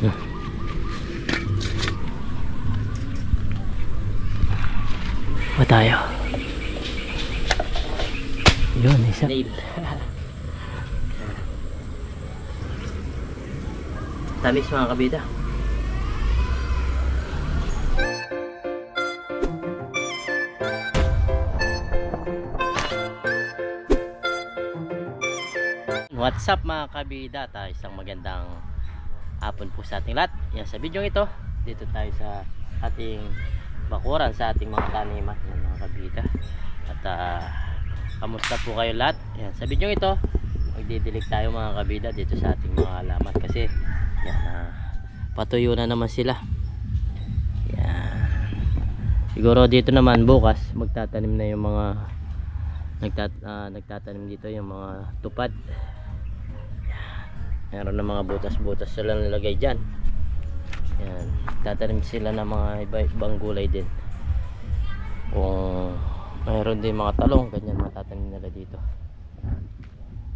Pa tayo. Yun, isa. Tamis mga kabida. What's up mga kabida? Isang magandang hapon po sa ating lahat. Yan, sa video ito, dito tayo sa ating bakuran, sa ating mga taniman. Yan mga kabida. At kamusta po kayo lahat? Yan, sa video ito, magdidilig tayo mga kabida dito sa ating mga halaman. Kasi yan, patuyo na naman sila. Yan. Siguro dito naman bukas magtatanim na yung mga nagtatanim dito yung mga tupad. Yan. Meron na mga butas-butas sila nilagay dyan. Yan. Tatanim sila ng mga ibang gulay din. Kung mayroon din mga talong, ganyan matatanim nila dito.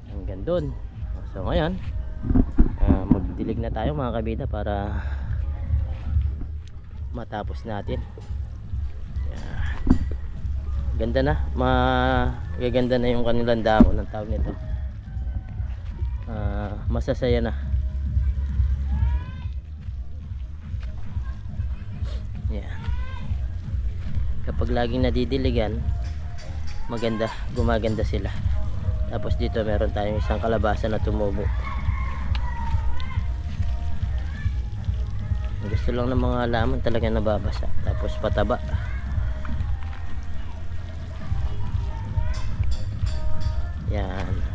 Hanggang doon. So ngayon magdilig na tayo mga kabida para matapos natin. Yan. Ganda na, magaganda na yung kanilang dahon. Ang tawag nito, masasaya na. Yan. Kapag laging nadidiligan, maganda, gumaganda sila. Tapos dito meron tayong isang kalabasa na tumubo. Gusto lang ng mga halaman talaga nababasa. Tapos pataba. Yan.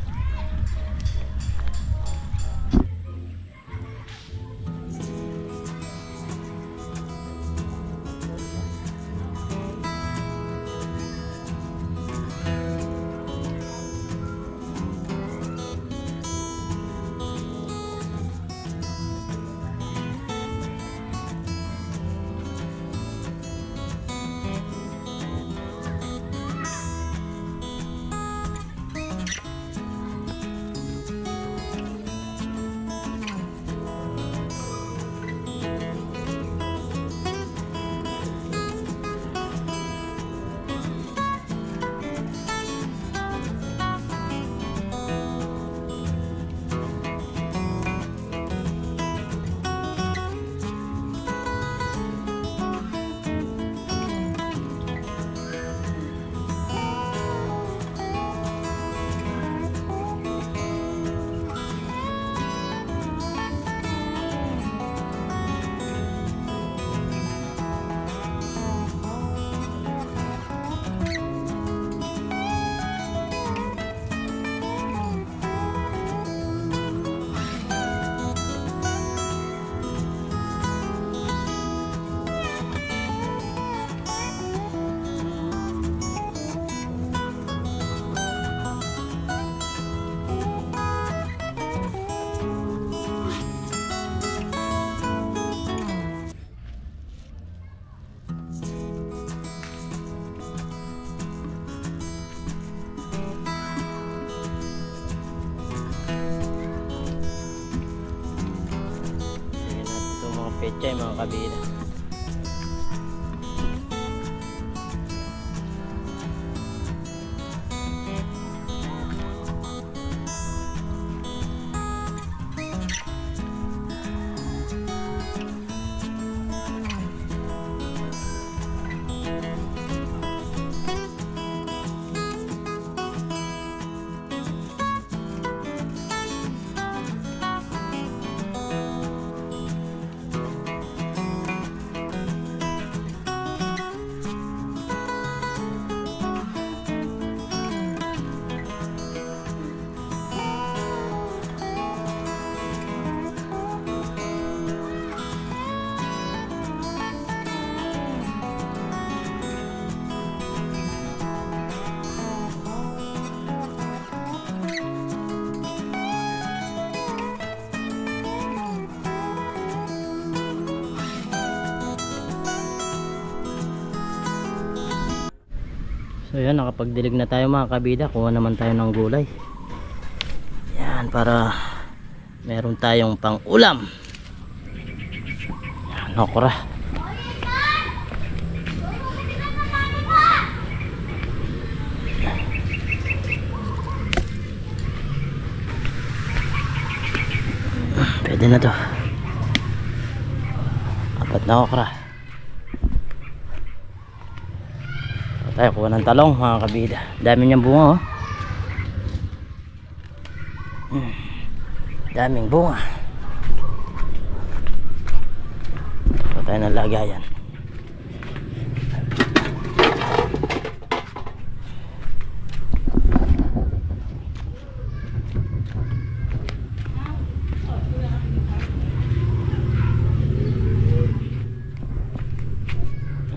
Petchay mga kabila. So yan, nakapagdilig na tayo mga kabida. Kuha naman tayo ng gulay. Yan, para meron tayong pang ulam. okra. Pwede na to. Apat na okra. So, tayo kuha ng talong mga kabida. Dami niyang bunga oh. Daming bunga. So, tayo ng lagayan.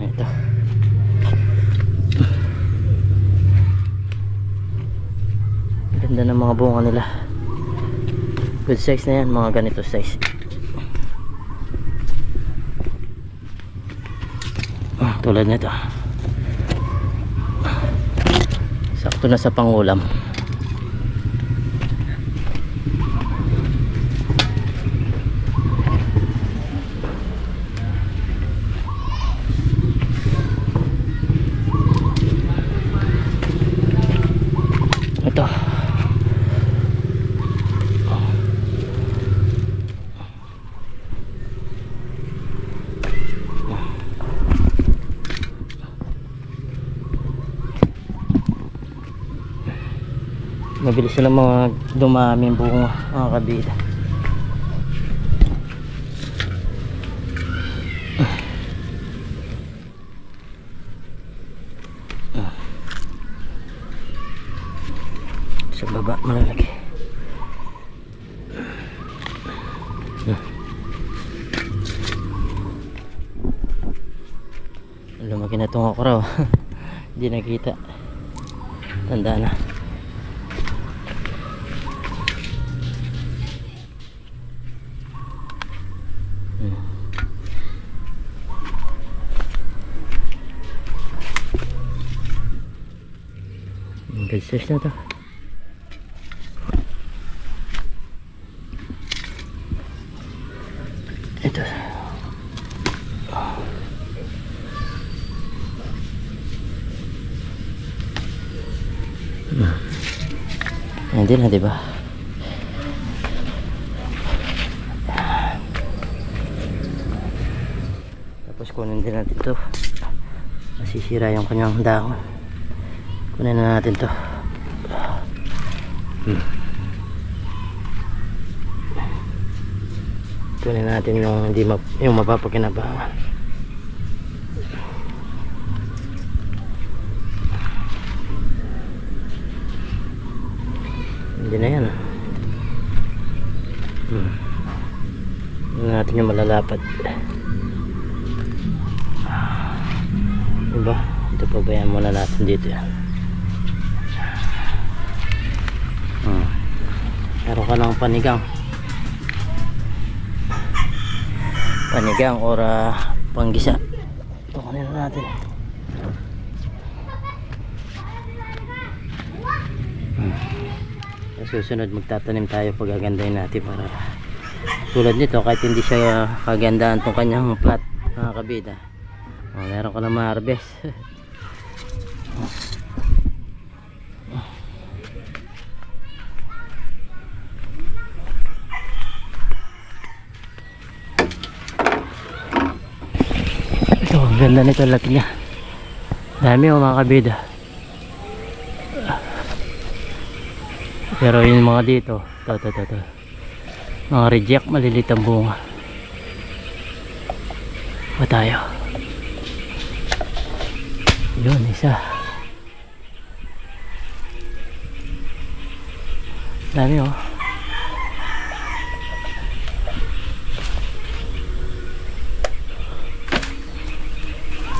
Ito. Ganda ng mga bunga nila. Good size na yan, mga ganito size. Tulad nito. Sakto na sa pangulam. Ito. Mabilis na mga dumaming bunga mga kabida. Sa baba malalaki. Lumaki na itong okra oh. Hindi nakita. Tanda na. Good size na to. Ito. Hindi na, diba? Tapos kunin din natin ito. Masisira yung kanyang dahon. Kunin na natin to. Kunin natin yung hindi yung mapapakinabangan. Hindi na yan. Kunin natin yung malalapad. Diba? Ito pabayaan muna natin dito yan. Meron ka ng panigang or panggisa. Ito kanina natin. Susunod magtatanim tayo, pagagandahin natin para tulad nito, kahit hindi siya kagandaan itong kanyang plat mga kabida. Meron ka na ma-harvest. Ito, ang ganda nito, laki niya. Dami mga kabida. Pero yung mga dito, ito. Mga reject, malilit ang bunga. Pa tayo. Yun, isa. Dami oh.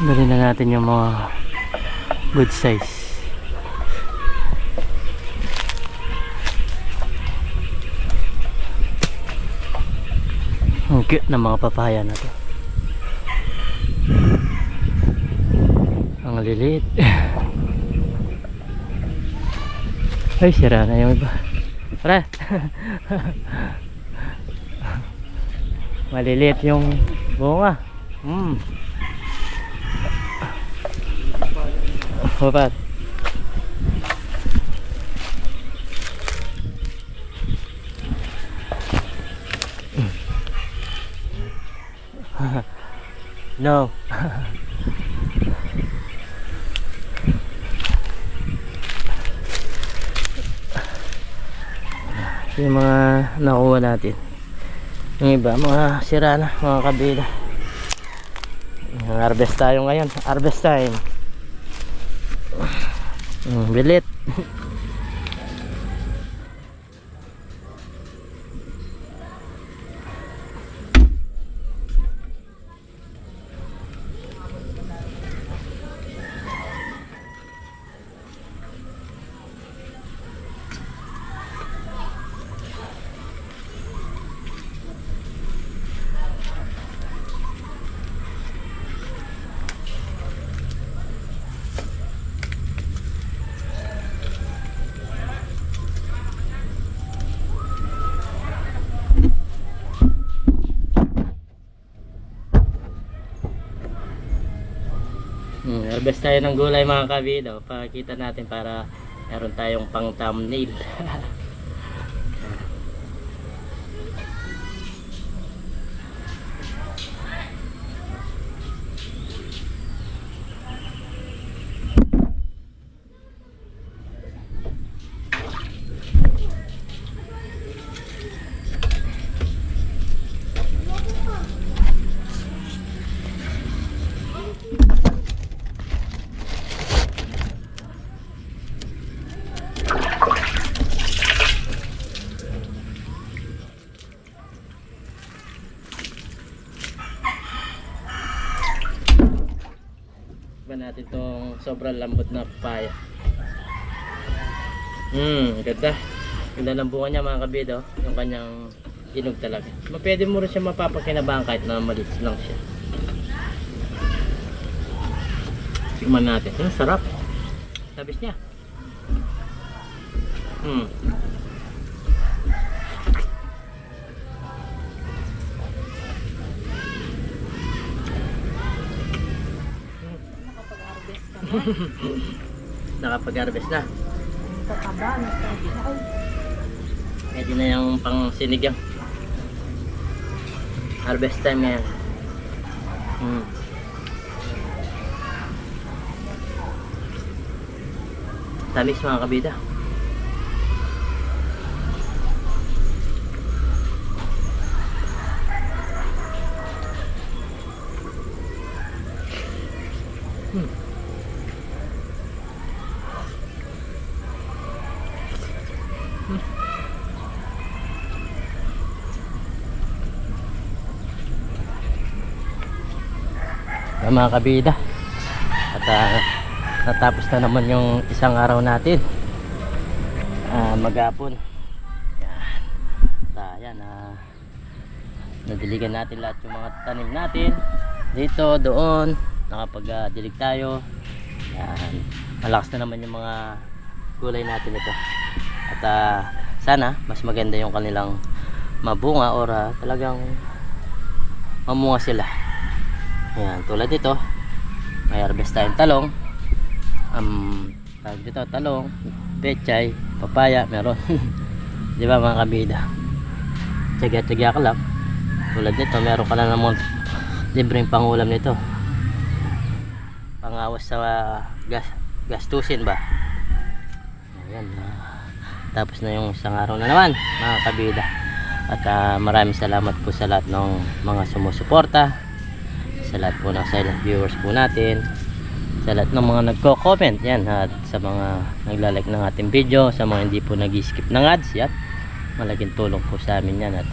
Dali na natin yung mga good size. Ang cute na mga papaya na to. Ang liliit. Ay, sira na yung iba. Tara. Maliliit yung bunga. Hmm. Babat. No. Yung mga nakuha natin, yung iba mga sira na mga kabila. Harvest tayo ngayon, harvest time. Bilit. Harvest tayo ng gulay mga kabida. Pakita natin para meron tayong pang thumbnail. Natin tong sobrang lambot na papaya. Ganda. Ganda ng bunga niya mga kabido. Yung kanyang inog talaga. Pwede mo rin siya mapapakinabangan kahit na maliit lang siya. Tingnan natin. Sarap. Tabis niya. Nakapag-harvest na. Pwede na yung pang sinigang. Harvest time yan. Tamis mga kabida. Mga kabida, at natapos na naman yung isang araw natin, maghapon. Yan, nadiligan natin lahat yung mga tanim natin dito, doon, nakapag-dilig tayo. Yan, malakas na naman yung mga gulay natin ito, at sana mas maganda yung kanilang mabunga or talagang mamunga sila. Ayan, tulad dito may harvest tayong talong, tawag dito talong, pechay, papaya, meron. Di ba mga kabida, tsaga-tsaga ka lang. Tulad nito meron ka na naman libreng pangulam nito, pangawas sa gastusin ba. Ayan, tapos na yung isang araw na naman mga kabida, at maraming salamat po sa lahat ng mga sumusuporta, sa lahat po ng silent viewers po natin, sa lahat ng mga nagko-comment yan, at sa mga naglalike ng ating video, sa mga hindi po nag-skip ng ads. Yan, malaking tulong po sa amin yan. At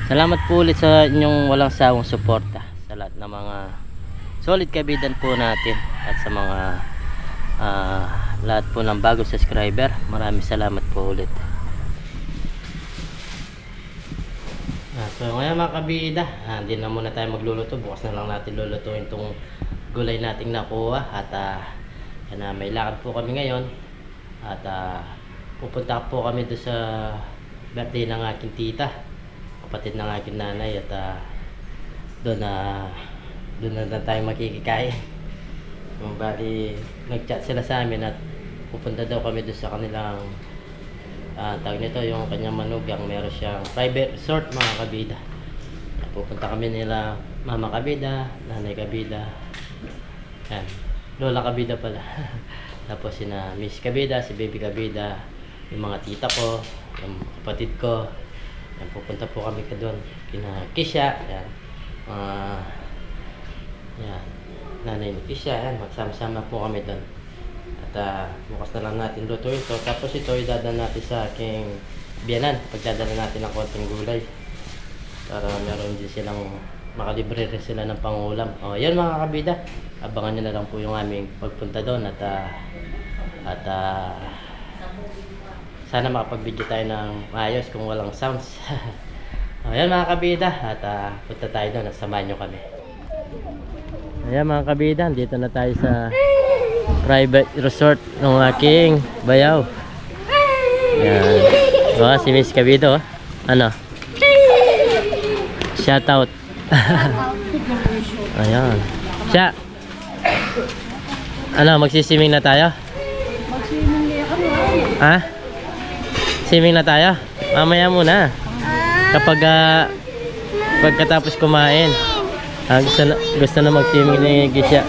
salamat po ulit sa inyong walang sawang suporta, sa lahat ng mga solid kabidan po natin, at sa mga lahat po ng bagong subscriber. Maraming salamat po ulit. So ngayon mga kabida, hindi na muna tayo magluluto. Bukas na lang natin lulutuin itong gulay nating nakuha. At may lakad po kami ngayon, at pupunta po kami doon sa birthday ng aking tita, kapatid ng aking nanay. At doon doon na lang tayo makikikain. Bali, nag-chat sila sa amin at pupunta daw kami doon sa kanilang tawag nito, yung kanyang manugang. Meron siyang private resort mga kabida. Pupunta kami nila Mama Kabida, Nanay Kabida, yan, Lola Kabida pala. Tapos sina Miss Kabida, si Baby Kabida, yung mga tita ko, yung kapatid ko. Yan, pupunta po kami doon kina Kisha, yan, yan, nanay ni Kisha, yan, magsama-sama po kami doon. At bukas na lang natin lutuin ito. Tapos ito idadala natin sa aking biyanan. Pagdadala natin ng konting gulay para meron din silang makalibre rin sila ng pangulam. O yan mga kabida, abangan nyo na lang po yung aming pagpunta doon. At sana makapag-video tayo ng maayos kung walang sounds. O yan mga kabida, at punta tayo doon at samahan nyo kami. Ayan mga kabida, dito na tayo sa private resort ng aking bayaw. Ayan. O, si Miss Kabida, oh. Ano? Shout out. Ayan. Siya. Ano, magsisiming na tayo? Mag-swimming na ako. Ha? Swimming na tayo? Mamaya muna. Kapag pagkatapos kumain. Gusto na mag-swimming ni Gisha.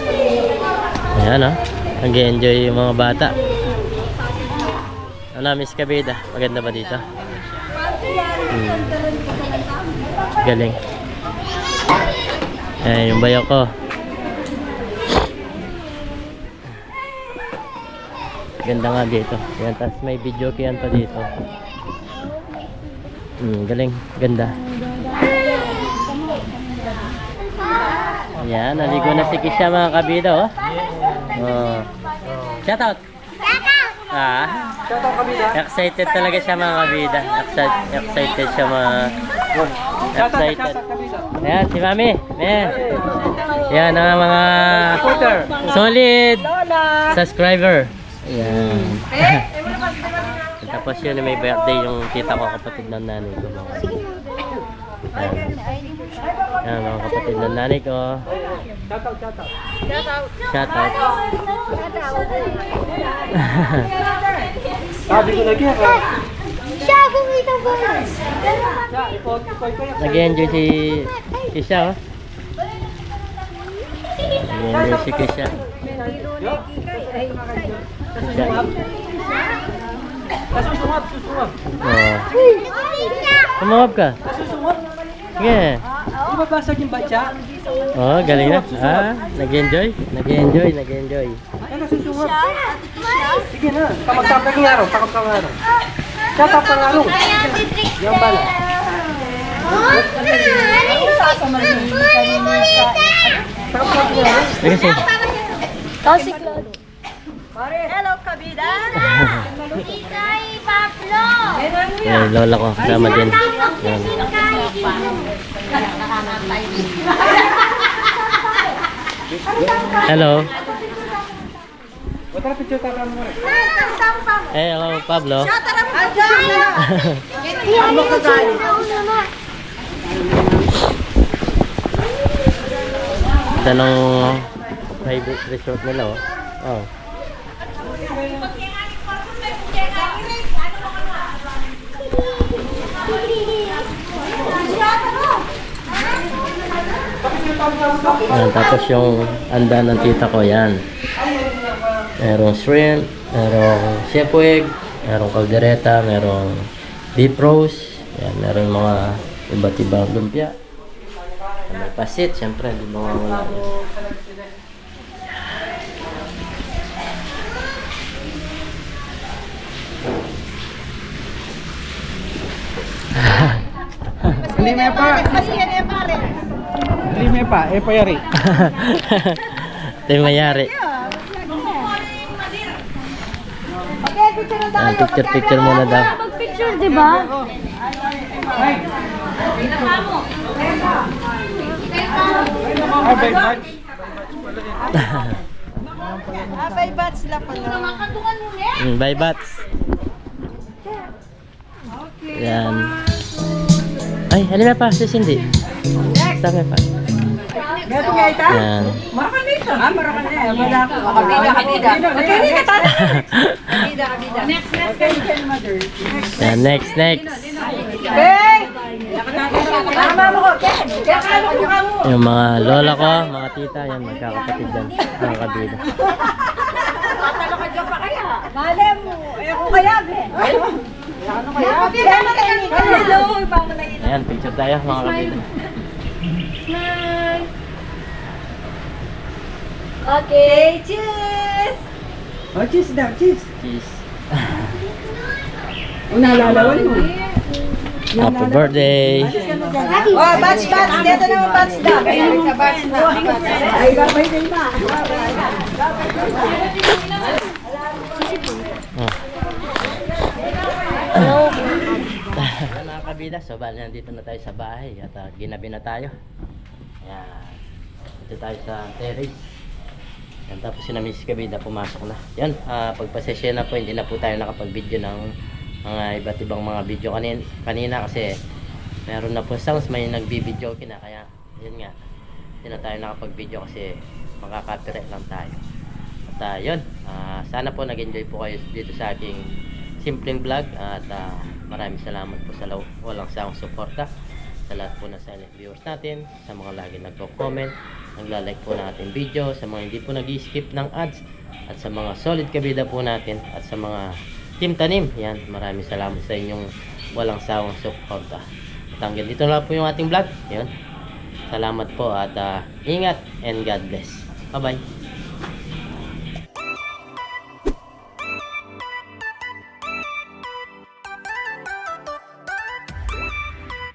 Ayan, oh. Nag-enjoy yung mga bata. Ano, Miss Kabida? Maganda ba dito? Galing. Ayan yung bayaw ko. Ganda nga dito. Ayan, tapos may video kiyan pa dito. Galing. Ganda. Ayan, naligo na si Kisha mga kabida, oh. Oh. Shout out. Shout out kabida. Excited talaga siya mga kabida. Excited siya mga excited. Ayan, si Mami. Ayan. Ayan ang mga solid subscriber. Ayan. Tapos yun, may birthday yung tita ko, kapatid ng nanay ko. Ayan. Ayan, mga kapatid ng nanay ko. Shout out. Sabi ko lagi ako. Siya, kumita po. Nag-enjoy si Kisha, oh. Nag-enjoy si Kisha. Susungab. Oh. Tumawag ka. Sige. Di ba basag yung batya? Oh, galing na. Nag-enjoy. Ay, nasusungab. Sige na. Kamagtapag ng araw. Katap ng araw. Yung bala. Kasi. Hello, Kabida! Ikay, Pablo! Eh, lola ko. Sama din. Yan. Hello. Wala picture ka mo rin. Hello, Pablo. Ano ka galing? Ito nung private resort nila, oh. Oh. Ayan, tapos yung anda ng tita ko, yan. Merong shrimp, merong chefweg, merong caldereta, merong beef roast, yan, merong mga iba't ibang lumpia. May pasit, syempre, di ba wala yan. Hindi may pa. Hindi may pa. Payari. Ito yung mayari. Picture muna daw. Mag-picture, di ba? By batch sila pala. By bats. Yan. Ay, halima pa, si Cindy. Sama pa. Meron nga ita? Yan. Marakanita. Ah, marakanita. Wala ako. Kabida. Magkano ka tayo? Next. Attention, mother. Yan, next. Hey! Tama mo ko. Kaya kano ko ka mo. Yung mga lola ko, mga tita, yan, magkakapatid yan. Mga kabida. Malem mo. Eh, ako kaya, be. Ano kaya? Hello, ibang na ito. Ayan, picture tayo mga kabida. Okay, cheers! Oh, cheese daw, cheese. Cheese. Unalalawan mo. Happy birthday! Oh, batch. Dito naman batch daw. Ay, gabay din pa. Oh. Mga kabida, so bali nandito na tayo sa bahay at ginabi na tayo. Ayan. Dito tayo sa terrace. Yan, tapos si na Miss Kabida pumasok na. Yan, pagpasesya na po, hindi na po tayo nakapag-video ng mga iba't ibang mga video kanina kasi meron na po sounds may nagbi-video kina, kaya yun nga, hindi na tayo nakapag-video kasi makaka-copyright lang tayo. At yun, sana po nag-enjoy po kayo dito sa aking simpleng vlog at maraming salamat po sa walang sawang suporta sa lahat po ng silent viewers natin, sa mga lagi nagko-comment, nagla-like po natin video, sa mga hindi po nag-skip ng ads, at sa mga solid kabida po natin, at sa mga team tanim, yan, maraming salamat sa inyong walang sawang suporta. At hanggang dito na lang po yung ating vlog. Yun, salamat po at ingat and God bless. Bye bye.